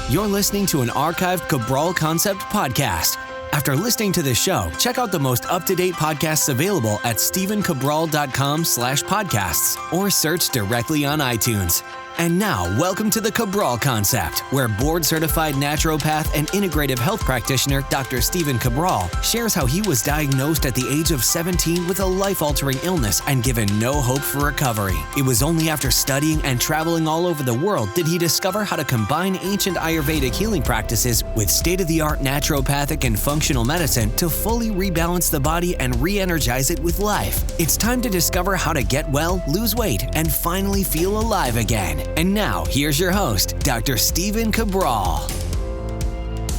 You're listening to an archived Cabral Concept podcast. After listening to this show, check out the most up-to-date podcasts available at stephencabral.com/podcasts or search directly on iTunes. And now, welcome to the Cabral Concept, where board-certified naturopath and integrative health practitioner Dr. Stephen Cabral shares how he was diagnosed at the age of 17 with a life-altering illness and given no hope for recovery. It was only after studying and traveling all over the world did he discover how to combine ancient Ayurvedic healing practices with state-of-the-art naturopathic and functional medicine to fully rebalance the body and re-energize it with life. It's time to discover how to get well, lose weight, and finally feel alive again. And now, here's your host, Dr. Stephen Cabral.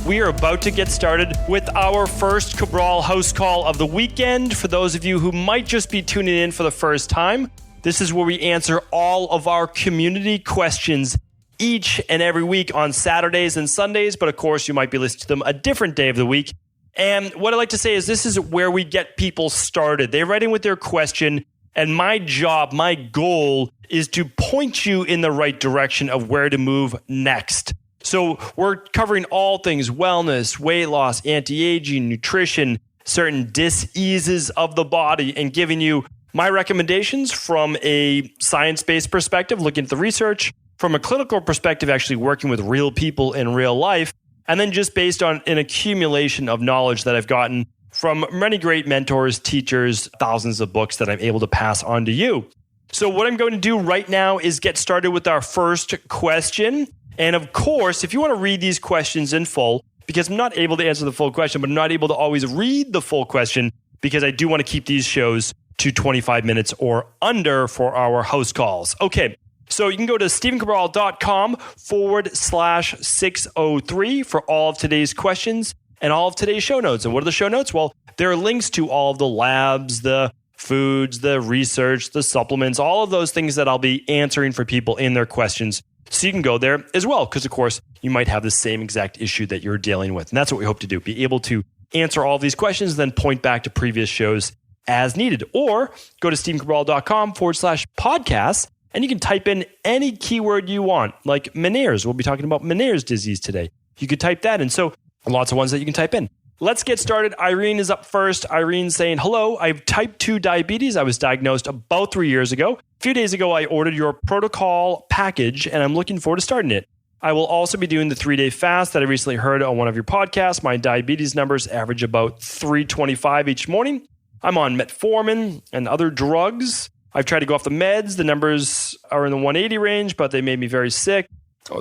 We are about to get started with our first Cabral House Call of the weekend. For those of you who might just be tuning in for the first time, this is where we answer all of our community questions each and every week on Saturdays and Sundays. But of course, you might be listening to them a different day of the week. And what I like to say is this is where we get people started. They write in with their question. And my job, my goal is to point you in the right direction of where to move next. So we're covering all things wellness, weight loss, anti-aging, nutrition, certain diseases of the body, and giving you my recommendations from a science-based perspective, looking at the research, from a clinical perspective, actually working with real people in real life, and then just based on an accumulation of knowledge that I've gotten from many great mentors, teachers, thousands of books that I'm able to pass on to you. So what I'm going to do right now is get started with our first question. And of course, if you want to read these questions in full, because I'm not able to answer the full question, but I'm not able to always read the full question because I do want to keep these shows to 25 minutes or under for our house calls. Okay. So you can go to stephencabral.com/603 for all of today's questions and all of today's show notes. And what are the show notes? Well, there are links to all of the labs, the foods, the research, the supplements, all of those things that I'll be answering for people in their questions. So you can go there as well, because of course, you might have the same exact issue that you're dealing with. And that's what we hope to do, be able to answer all of these questions, then point back to previous shows as needed. Or go to stephencabral.com/podcasts, and you can type in any keyword you want, like Meniere's. We'll be talking about Meniere's disease today. You could type that in. So lots of ones that you can type in. Let's get started. Irene is up first. Irene saying, hello, I have type 2 diabetes. I was diagnosed about 3 years ago. A few days ago, I ordered your Protocal package, and I'm looking forward to starting it. I will also be doing the 3-day fast that I recently heard on one of your podcasts. My diabetes numbers average about 325 each morning. I'm on Metformin and other drugs. I've tried to go off the meds. The numbers are in the 180 range, but they made me very sick.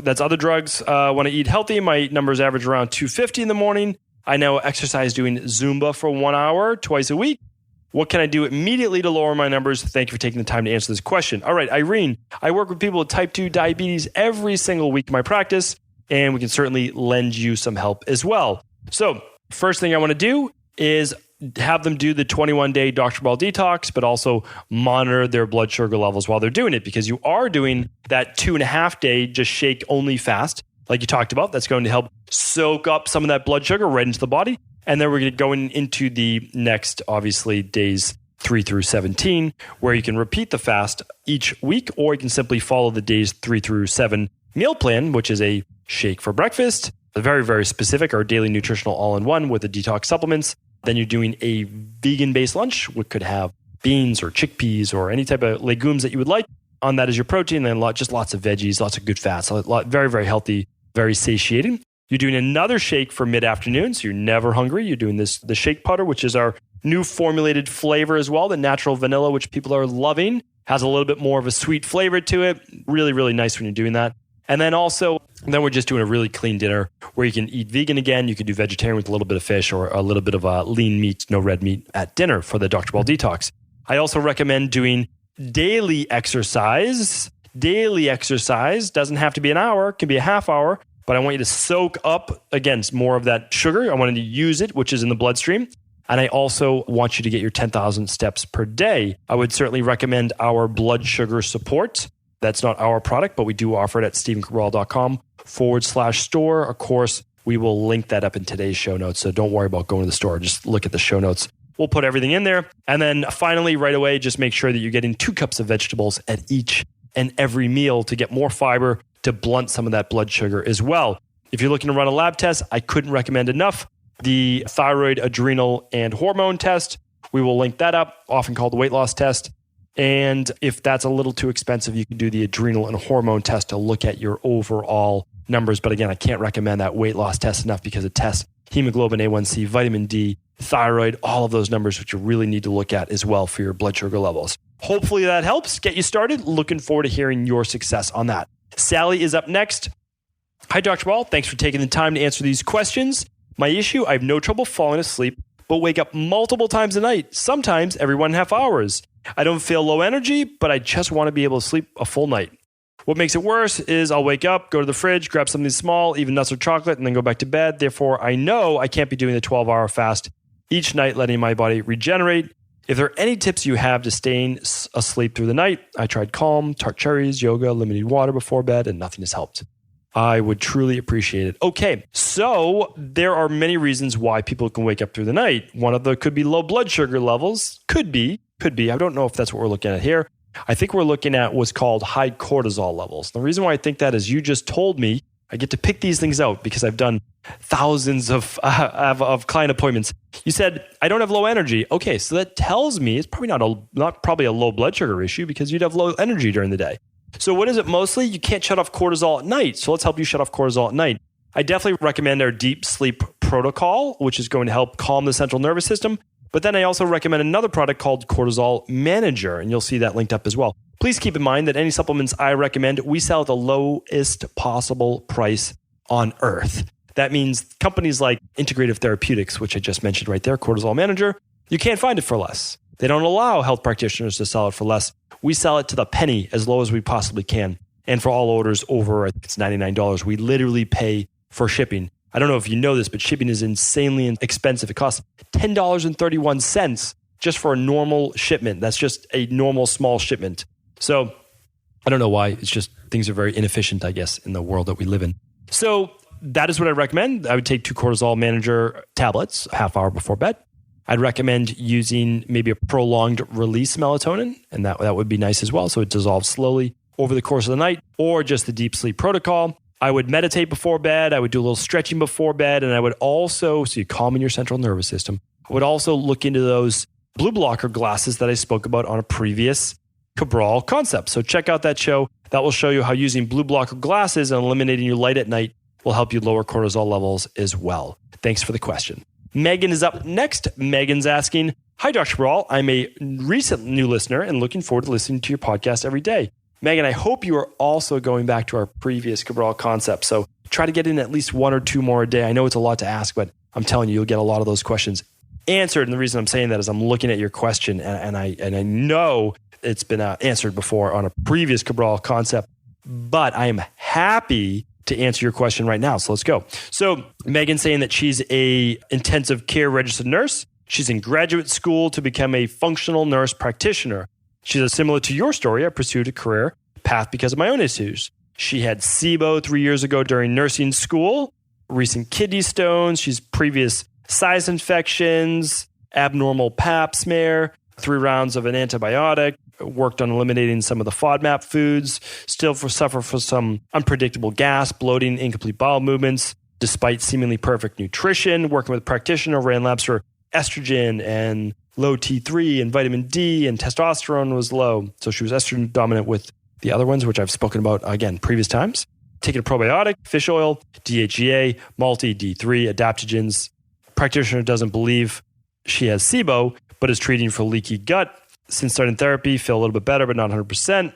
That's other drugs. When I eat healthy, my numbers average around 250 in the morning. I now exercise doing Zumba for 1 hour twice a week. What can I do immediately to lower my numbers? Thank you for taking the time to answer this question. All right, Irene, I work with people with type 2 diabetes every single week in my practice, and we can certainly lend you some help as well. So first thing I want to do is have them do the 21-day Dr. Ball detox, but also monitor their blood sugar levels while they're doing it, because you are doing that 2.5-day just shake only fast, like you talked about. That's going to help soak up some of that blood sugar right into the body. And then we're going to go into the next, obviously, days 3 through 17, where you can repeat the fast each week, or you can simply follow the days 3 through 7 meal plan, which is a shake for breakfast, a very, very specific, or daily nutritional all-in-one with the detox supplements. Then you're doing a vegan-based lunch, which could have beans or chickpeas or any type of legumes that you would like. On that is your protein, and just lots of veggies, lots of good fats, very, very healthy, very satiating. You're doing another shake for mid-afternoon, so you're never hungry. You're doing the shake putter, which is our new formulated flavor as well, the natural vanilla, which people are loving. Has a little bit more of a sweet flavor to it. Really, really nice when you're doing that. And then we're just doing a really clean dinner where you can eat vegan again. You can do vegetarian with a little bit of fish or a little bit of lean meat, no red meat at dinner for the Dr. Ball detox. I also recommend doing daily exercise. Daily exercise doesn't have to be an hour, it can be a half hour, but I want you to soak up, again, more of that sugar. I want you to use it, which is in the bloodstream. And I also want you to get your 10,000 steps per day. I would certainly recommend our blood sugar support. That's not our product, but we do offer it at stephencabral.com/store. Of course, we will link that up in today's show notes. So don't worry about going to the store. Just look at the show notes. We'll put everything in there. And then finally, right away, just make sure that you're getting 2 cups of vegetables at each and every meal to get more fiber, to blunt some of that blood sugar as well. If you're looking to run a lab test, I couldn't recommend enough the thyroid, adrenal, and hormone test. We will link that up, often called the weight loss test. And if that's a little too expensive, you can do the adrenal and hormone test to look at your overall numbers. But again, I can't recommend that weight loss test enough because it tests hemoglobin A1C, vitamin D, thyroid, all of those numbers, which you really need to look at as well for your blood sugar levels. Hopefully that helps get you started. Looking forward to hearing your success on that. Sally is up next. Hi, Dr. Ball. Thanks for taking the time to answer these questions. My issue, I have no trouble falling asleep, but wake up multiple times a night, sometimes every 1.5 hours. I don't feel low energy, but I just want to be able to sleep a full night. What makes it worse is I'll wake up, go to the fridge, grab something small, even nuts or chocolate, and then go back to bed. Therefore, I know I can't be doing the 12-hour fast each night, letting my body regenerate. If there are any tips you have to staying asleep through the night, I tried Calm, tart cherries, yoga, limited water before bed, and nothing has helped. I would truly appreciate it. Okay, so there are many reasons why people can wake up through the night. One of them could be low blood sugar levels. Could be. I don't know if that's what we're looking at here. I think we're looking at what's called high cortisol levels. The reason why I think that is you just told me I get to pick these things out because I've done thousands of client appointments. You said, I don't have low energy. Okay, so that tells me it's probably not probably a low blood sugar issue because you'd have low energy during the day. So what is it mostly? You can't shut off cortisol at night. So let's help you shut off cortisol at night. I definitely recommend our deep sleep protocol, which is going to help calm the central nervous system. But then I also recommend another product called Cortisol Manager, and you'll see that linked up as well. Please keep in mind that any supplements I recommend, we sell at the lowest possible price on earth. That means companies like Integrative Therapeutics, which I just mentioned right there, Cortisol Manager, you can't find it for less. They don't allow health practitioners to sell it for less. We sell it to the penny as low as we possibly can. And for all orders over, I think it's $99, we literally pay for shipping. I don't know if you know this, but shipping is insanely expensive. It costs $10.31 just for a normal shipment. That's just a normal small shipment. So I don't know why. It's just things are very inefficient, I guess, in the world that we live in. So that is what I recommend. I would take 2 Cortisol Manager tablets a half hour before bed. I'd recommend using maybe a prolonged release melatonin, and that would be nice as well. So it dissolves slowly over the course of the night, or just the deep sleep protocol. I would meditate before bed. I would do a little stretching before bed. And I would also, so you calm your central nervous system, I would also look into those blue blocker glasses that I spoke about on a previous Cabral concept. So check out that show. That will show you how using blue blocker glasses and eliminating your light at night will help you lower cortisol levels as well. Thanks for the question. Megan is up next. Megan's asking, hi, Dr. Cabral. I'm a recent new listener and looking forward to listening to your podcast every day. Megan, I hope you are also going back to our previous Cabral concept. So try to get in at least 1 or 2 more a day. I know it's a lot to ask, but I'm telling you, you'll get a lot of those questions answered. And the reason I'm saying that is I'm looking at your question and I know it's been answered before on a previous Cabral concept, but I am happy to answer your question right now. So let's go. So Megan's saying that she's a intensive care registered nurse. She's in graduate school to become a functional nurse practitioner. She's similar to your story. I pursued a career path because of my own issues. She had SIBO 3 years ago during nursing school, recent kidney stones. She's previous sinus infections, abnormal pap smear, 3 rounds of an antibiotic, worked on eliminating some of the FODMAP foods, still suffer from some unpredictable gas, bloating, incomplete bowel movements, despite seemingly perfect nutrition, working with a practitioner, ran labs for estrogen and low T3 and vitamin D, and testosterone was low. So she was estrogen dominant with the other ones, which I've spoken about, again, previous times. Taking a probiotic, fish oil, DHEA, multi, D3, adaptogens. Practitioner doesn't believe she has SIBO, but is treating for leaky gut. Since starting therapy, feel a little bit better, but not 100%.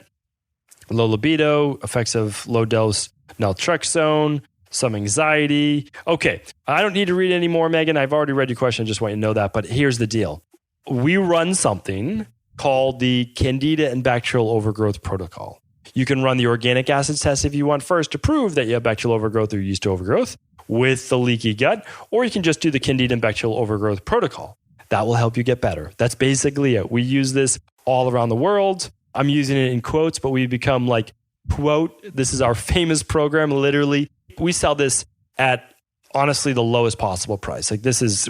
Low libido, effects of low dose naltrexone, some anxiety. Okay, I don't need to read any more, Megan. I've already read your question. I just want you to know that. But here's the deal. We run something called the Candida and Bacterial Overgrowth Protocol. You can run the organic acids test if you want first to prove that you have bacterial overgrowth or yeast overgrowth with the leaky gut, or you can just do the Candida and Bacterial Overgrowth Protocol. That will help you get better. That's basically it. We use this all around the world. I'm using it in quotes, but we've become like, quote, this is our famous program, literally. We sell this at, honestly, the lowest possible price. Like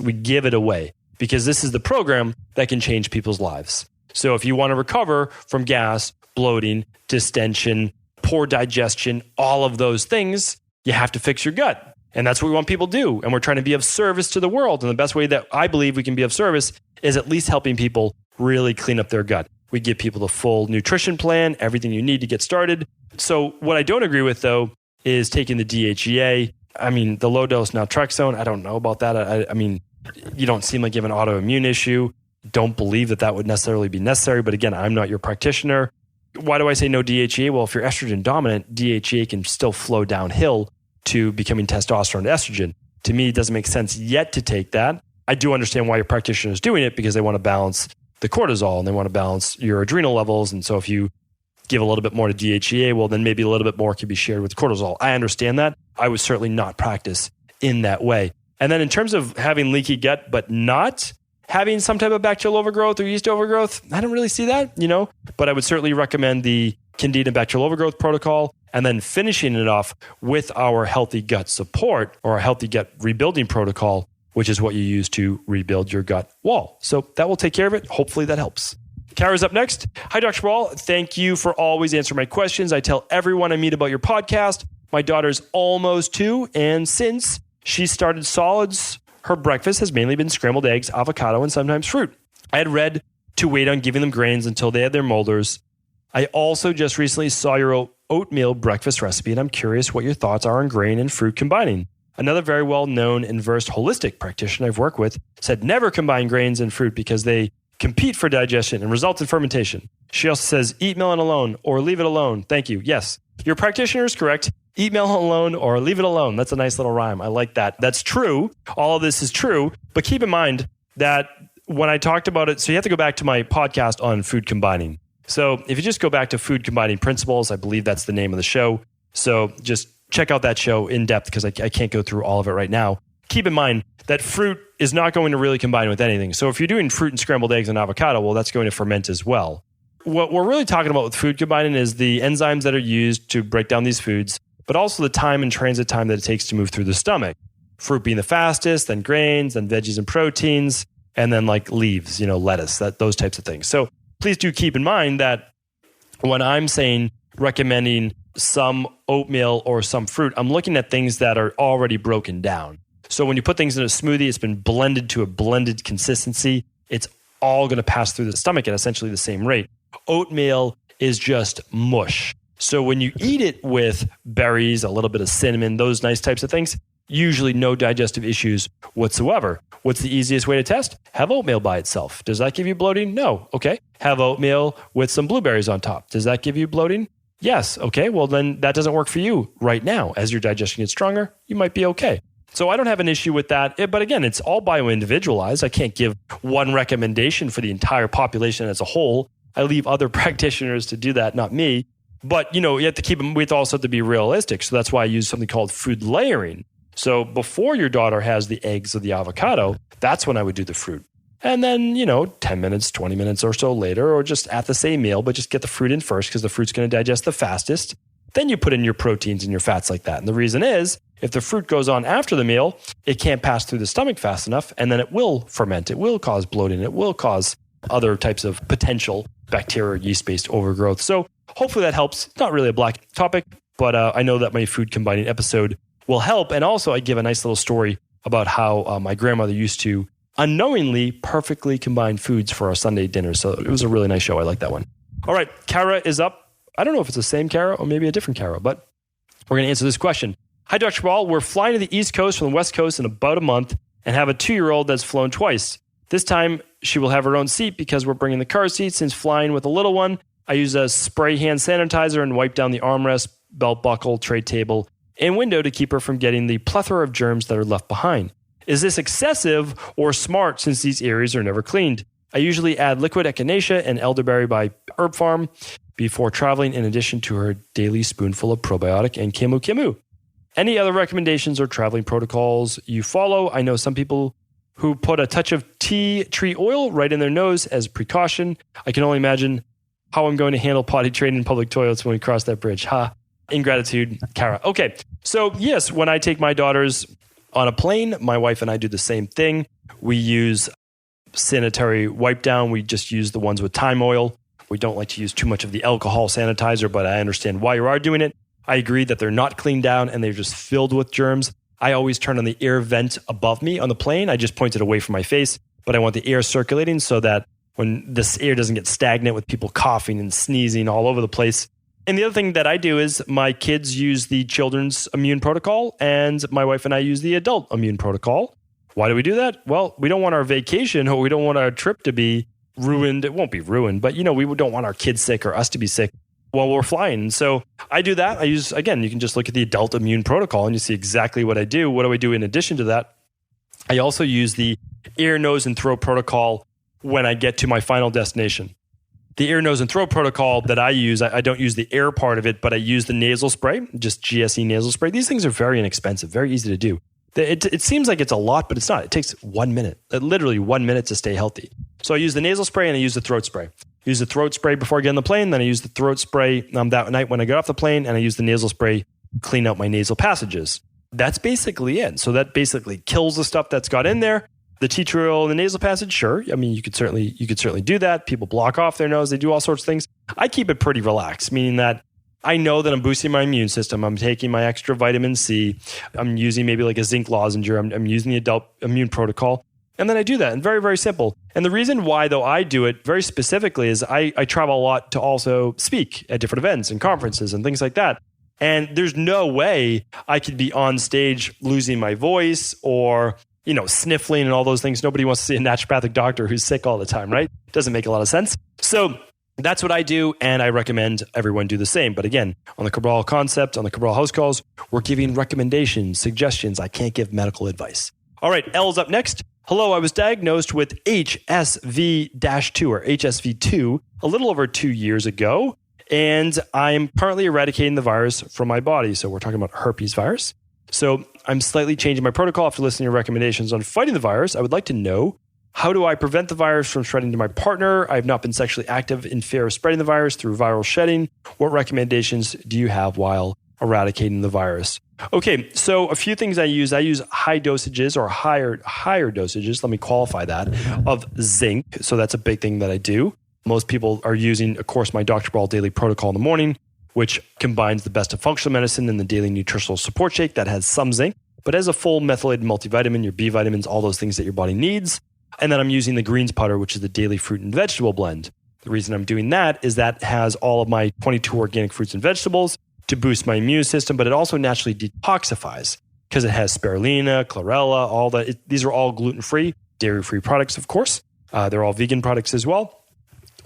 we give it away because this is the program that can change people's lives. So if you want to recover from gas, bloating, distension, poor digestion, all of those things, you have to fix your gut. And that's what we want people to do. And we're trying to be of service to the world. And the best way that I believe we can be of service is at least helping people really clean up their gut. We give people the full nutrition plan, everything you need to get started. So what I don't agree with, though, is taking the DHEA. I mean, the low dose naltrexone, I don't know about that. I mean, you don't seem like you have an autoimmune issue. Don't believe that that would necessarily be necessary. But again, I'm not your practitioner. Why do I say no DHEA? Well, if you're estrogen dominant, DHEA can still flow downhill to becoming testosterone to estrogen. To me, it doesn't make sense yet to take that. I do understand why your practitioner is doing it because they want to balance the cortisol and they want to balance your adrenal levels. And so if you give a little bit more to DHEA, well, then maybe a little bit more can be shared with cortisol. I understand that. I would certainly not practice in that way. And then in terms of having leaky gut, but not having some type of bacterial overgrowth or yeast overgrowth, I don't really see that, but I would certainly recommend the Candida bacterial overgrowth protocol and then finishing it off with our healthy gut support or a healthy gut rebuilding protocol, which is what you use to rebuild your gut wall. So that will take care of it. Hopefully that helps. Kara's up next. Hi, Dr. Cabral. Thank you for always answering my questions. I tell everyone I meet about your podcast. My daughter's almost 2, and since she started solids, her breakfast has mainly been scrambled eggs, avocado, and sometimes fruit. I had read to wait on giving them grains until they had their molders. I also just recently saw your oatmeal breakfast recipe, and I'm curious what your thoughts are on grain and fruit combining. Another very well-known and versed holistic practitioner I've worked with said never combine grains and fruit because they compete for digestion and result in fermentation. She also says eat melon alone or leave it alone. Thank you. Yes, your practitioner is correct. Eat melon alone or leave it alone. That's a nice little rhyme. I like that. That's true. All of this is true. But keep in mind that when I talked about it, so you have to go back to my podcast on food combining. So if you just go back to Food Combining Principles, I believe that's the name of the show. So just check out that show in depth because I can't go through all of it right now. Keep in mind that fruit is not going to really combine with anything. So if you're doing fruit and scrambled eggs and avocado, well, that's going to ferment as well. What we're really talking about with food combining is the enzymes that are used to break down these foods, but also the time and transit time that it takes to move through the stomach. Fruit being the fastest, then grains, then veggies and proteins, and then like leaves, lettuce, those types of things. So please do keep in mind that when I'm saying recommending some oatmeal or some fruit, I'm looking at things that are already broken down. So when you put things in a smoothie, it's been blended to a blended consistency. It's all going to pass through the stomach at essentially the same rate. Oatmeal is just mush. So when you eat it with berries, a little bit of cinnamon, those nice types of things, usually no digestive issues whatsoever. What's the easiest way to test? Have oatmeal by itself. Does that give you bloating? No. Okay. Have oatmeal with some blueberries on top. Does that give you bloating? Yes. Okay. Well, then that doesn't work for you right now. As your digestion gets stronger, you might be okay. So I don't have an issue with that. But again, it's all bio-individualized. I can't give one recommendation for the entire population as a whole. I leave other practitioners to do that, not me. But, you have to we also have to be realistic. So that's why I use something called food layering. So before your daughter has the eggs or the avocado, that's when I would do the fruit. And then, 10 minutes, 20 minutes or so later, or just at the same meal, but just get the fruit in first because the fruit's going to digest the fastest. Then you put in your proteins and your fats like that. And the reason is, if the fruit goes on after the meal, it can't pass through the stomach fast enough, and then it will ferment. It will cause bloating. It will cause other types of potential bacteria or yeast-based overgrowth. So hopefully that helps. It's not really a black topic, but I know that my food combining episode will help. And also I give a nice little story about how my grandmother used to unknowingly perfectly combine foods for our Sunday dinner. So it was a really nice show. I like that one. All right, Kara is up. I don't know if it's the same Kara or maybe a different Kara, but we're going to answer this question. Hi, Dr. Cabral. We're flying to the East Coast from the West Coast in about a month and have a 2-year-old that's flown twice. This time, she will have her own seat because we're bringing the car seat. Since flying with a little one, I use a spray hand sanitizer and wipe down the armrest, belt buckle, tray table, and window to keep her from getting the plethora of germs that are left behind. Is this excessive or smart since these areas are never cleaned? I usually add liquid echinacea and elderberry by Herb Farm before traveling in addition to her daily spoonful of probiotic and Camu Camu. Any other recommendations or traveling protocols you follow? I know some people who put a touch of tea tree oil right in their nose as precaution. I can only imagine how I'm going to handle potty training in public toilets when we cross that bridge. Ha. In gratitude, Kara. Okay. So yes, when I take my daughters on a plane, my wife and I do the same thing. We use sanitary wipe down. We just use the ones with thyme oil. We don't like to use too much of the alcohol sanitizer, but I understand why you are doing it. I agree that they're not cleaned down and they're just filled with germs. I always turn on the air vent above me on the plane. I just point it away from my face, but I want the air circulating so that when this air doesn't get stagnant with people coughing and sneezing all over the place. And the other thing that I do is my kids use the children's immune protocol and my wife and I use the adult immune protocol. Why do we do that? Well, we don't want our vacation or we don't want our trip to be ruined. It won't be ruined, but we don't want our kids sick or us to be sick while we're flying. So I do that. I use, again, you can just look at the adult immune protocol and you see exactly what I do. What do I do in addition to that? I also use the ear, nose, and throat protocol when I get to my final destination. The ear, nose, and throat protocol that I use, I don't use the air part of it, but I use the nasal spray, just GSE nasal spray. These things are very inexpensive, very easy to do. It seems like it's a lot, but it's not. It takes 1 minute, literally 1 minute to stay healthy. So I use the nasal spray and I use the throat spray. I use the throat spray before I get on the plane, then I use the throat spray that night when I get off the plane, and I use the nasal spray to clean out my nasal passages. That's basically it. So that basically kills the stuff that's got in there. The tea tree oil in the nasal passage, sure. I mean, you could certainly do that. People block off their nose. They do all sorts of things. I keep it pretty relaxed, meaning that I know that I'm boosting my immune system. I'm taking my extra vitamin C. I'm using maybe like a zinc lozenge. I'm using the adult immune protocol. And then I do that. And very, very simple. And the reason why, though, I do it very specifically is I travel a lot to also speak at different events and conferences and things like that. And there's no way I could be on stage losing my voice or sniffling and all those things. Nobody wants to see a naturopathic doctor who's sick all the time, right? Doesn't make a lot of sense. So that's what I do, and I recommend everyone do the same. But again, on the Cabral concept, on the Cabral HouseCalls, we're giving recommendations, suggestions. I can't give medical advice. All right, L's up next. Hello, I was diagnosed with HSV-2 or HSV-2 a little over 2 years ago, and I'm currently eradicating the virus from my body. So we're talking about herpes virus. So I'm slightly changing my protocol after listening to your recommendations on fighting the virus. I would like to know, how do I prevent the virus from spreading to my partner? I have not been sexually active in fear of spreading the virus through viral shedding. What recommendations do you have while eradicating the virus? Okay, so a few things I use high dosages or higher dosages, let me qualify that, of zinc. So that's a big thing that I do. Most people are using, of course, my Dr. Ball Daily Protocol in the morning, which combines the best of functional medicine and the daily nutritional support shake that has some zinc, but as a full methylated multivitamin, your B vitamins, all those things that your body needs. And then I'm using the greens powder, which is the daily fruit and vegetable blend. The reason I'm doing that is that has all of my 22 organic fruits and vegetables to boost my immune system, but it also naturally detoxifies because it has spirulina, chlorella, these are all gluten-free, dairy-free products, of course. They're all vegan products as well.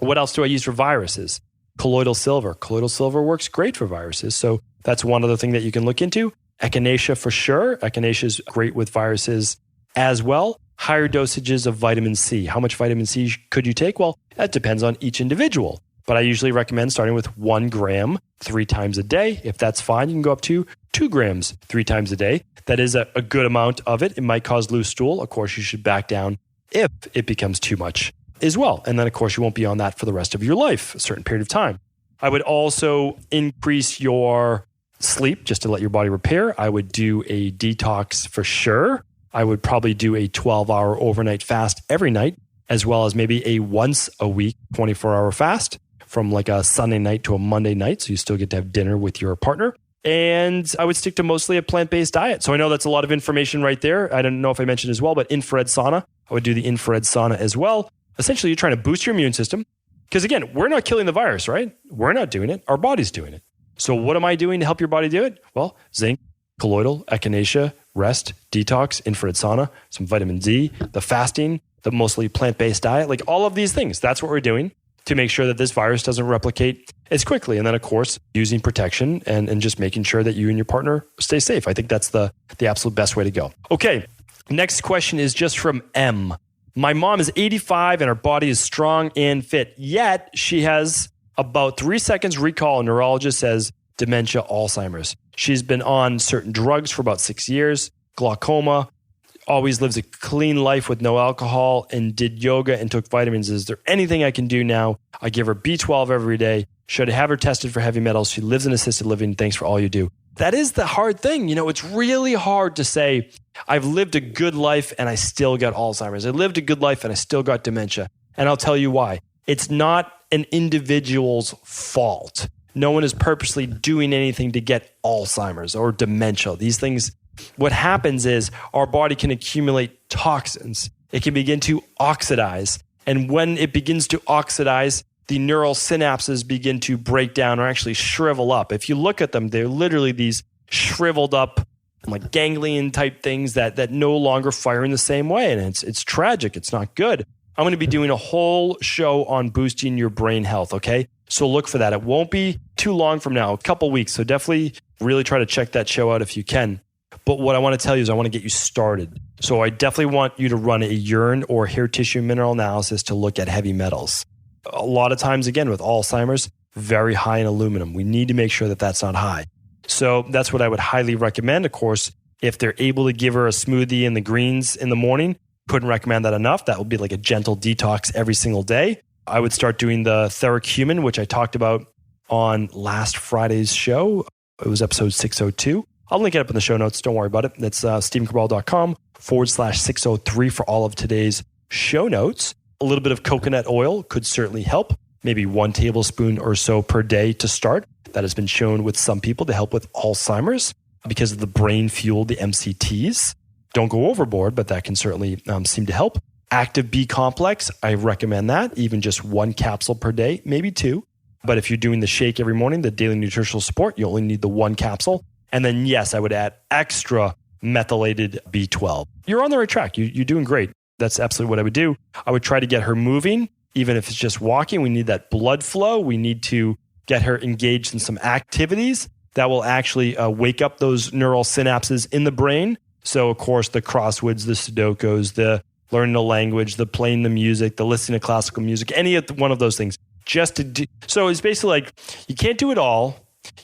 What else do I use for viruses? Colloidal silver. Colloidal silver works great for viruses. So that's one other thing that you can look into. Echinacea for sure. Echinacea is great with viruses as well. Higher dosages of vitamin C. How much vitamin C could you take? Well, that depends on each individual. But I usually recommend starting with 1 gram 3 times a day. If that's fine, you can go up to 2 grams 3 times a day. That is a good amount of it. It might cause loose stool. Of course, you should back down if it becomes too much as well. And then, of course, you won't be on that for the rest of your life, a certain period of time. I would also increase your sleep just to let your body repair. I would do a detox for sure. I would probably do a 12-hour overnight fast every night, as well as maybe a once a week 24-hour fast from like a Sunday night to a Monday night. So you still get to have dinner with your partner. And I would stick to mostly a plant-based diet. So I know that's a lot of information right there. I don't know if I mentioned as well, but infrared sauna. I would do the infrared sauna as well. Essentially, you're trying to boost your immune system. Because again, we're not killing the virus, right? We're not doing it. Our body's doing it. So what am I doing to help your body do it? Well, zinc, colloidal, echinacea, rest, detox, infrared sauna, some vitamin D, the fasting, the mostly plant-based diet, like all of these things. That's what we're doing to make sure that this virus doesn't replicate as quickly. And then, of course, using protection and just making sure that you and your partner stay safe. I think that's the absolute best way to go. Okay, next question is just from M. My mom is 85 and her body is strong and fit, yet she has about 3 seconds recall. A neurologist says dementia, Alzheimer's. She's been on certain drugs for about 6 years, glaucoma, always lives a clean life with no alcohol, and did yoga and took vitamins. Is there anything I can do now? I give her B12 every day. Should I have her tested for heavy metals? She lives in assisted living. Thanks for all you do. That is the hard thing. It's really hard to say, I've lived a good life and I still got Alzheimer's. I lived a good life and I still got dementia. And I'll tell you why. It's not an individual's fault. No one is purposely doing anything to get Alzheimer's or dementia. These things what happens is our body can accumulate toxins. It can begin to oxidize. And when it begins to oxidize, the neural synapses begin to break down or actually shrivel up. If you look at them, they're literally these shriveled up, like ganglion type things that no longer fire in the same way. And it's tragic. It's not good. I'm going to be doing a whole show on boosting your brain health, okay? So look for that. It won't be too long from now, a couple weeks. So definitely really try to check that show out if you can. But what I want to tell you is I want to get you started. So I definitely want you to run a urine or hair tissue mineral analysis to look at heavy metals. A lot of times, again, with Alzheimer's, very high in aluminum. We need to make sure that that's not high. So that's what I would highly recommend. Of course, if they're able to give her a smoothie in the greens in the morning, couldn't recommend that enough. That would be like a gentle detox every single day. I would start doing the Theracumin, which I talked about on last Friday's show. It was episode 602. I'll link it up in the show notes. Don't worry about it. That's StephenCabral.com/603 for all of today's show notes. A little bit of coconut oil could certainly help. Maybe 1 tablespoon or so per day to start. That has been shown with some people to help with Alzheimer's because of the brain fuel, the MCTs. Don't go overboard, but that can certainly seem to help. Active B complex, I recommend that. Even just 1 capsule per day, maybe 2. But if you're doing the shake every morning, the daily nutritional support, you only need the 1 capsule. And then, yes, I would add extra methylated B12. You're on the right track. You're doing great. That's absolutely what I would do. I would try to get her moving, even if it's just walking. We need that blood flow. We need to get her engaged in some activities that will actually wake up those neural synapses in the brain. So, of course, the crosswords, the Sudokus, the learning the language, the playing the music, the listening to classical music, any of one of those things. Just to do. So it's basically like you can't do it all.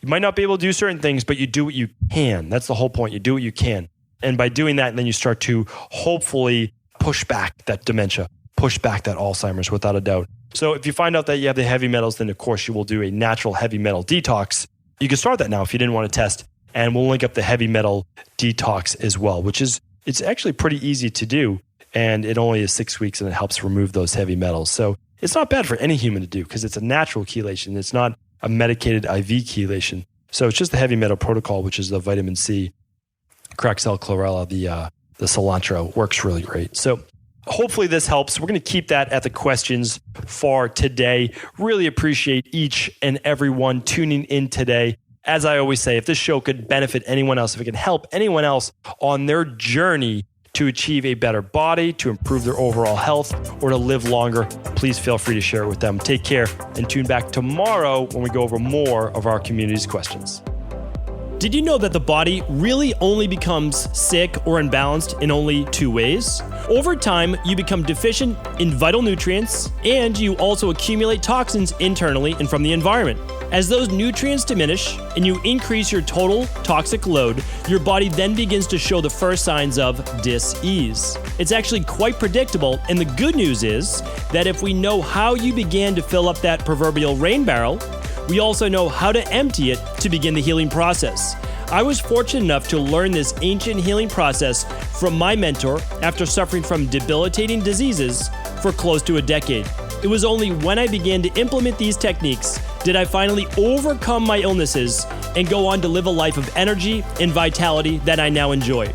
You might not be able to do certain things, but you do what you can. That's the whole point. You do what you can. And by doing that, then you start to hopefully push back that dementia, push back that Alzheimer's without a doubt. So if you find out that you have the heavy metals, then of course you will do a natural heavy metal detox. You can start that now if you didn't want to test. And we'll link up the heavy metal detox as well, it's actually pretty easy to do. And it only is 6 weeks and it helps remove those heavy metals. So it's not bad for any human to do because it's a natural chelation. It's not a medicated IV chelation. So it's just the heavy metal protocol, which is the vitamin C, Craxel, chlorella, the cilantro works really great. So hopefully this helps. We're going to keep that at the questions for today. Really appreciate each and everyone tuning in today. As I always say, if this show could benefit anyone else, if it can help anyone else on their journey to achieve a better body, to improve their overall health, or to live longer, please feel free to share it with them. Take care and tune back tomorrow when we go over more of our community's questions. Did you know that the body really only becomes sick or imbalanced in only 2 ways? Over time, you become deficient in vital nutrients, and you also accumulate toxins internally and from the environment. As those nutrients diminish and you increase your total toxic load, your body then begins to show the first signs of dis-ease. It's actually quite predictable, and the good news is that if we know how you began to fill up that proverbial rain barrel, we also know how to empty it to begin the healing process. I was fortunate enough to learn this ancient healing process from my mentor after suffering from debilitating diseases for close to a decade. It was only when I began to implement these techniques did I finally overcome my illnesses and go on to live a life of energy and vitality that I now enjoy.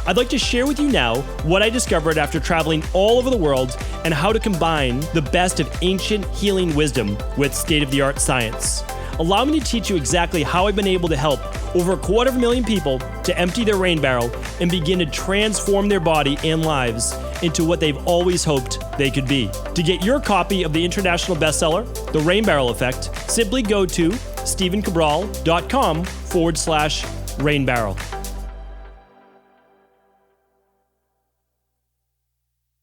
I'd like to share with you now what I discovered after traveling all over the world and how to combine the best of ancient healing wisdom with state-of-the-art science. Allow me to teach you exactly how I've been able to help over 250,000 people to empty their rain barrel and begin to transform their body and lives into what they've always hoped they could be. To get your copy of the international bestseller, The Rain Barrel Effect, simply go to StephenCabral.com/rain barrel.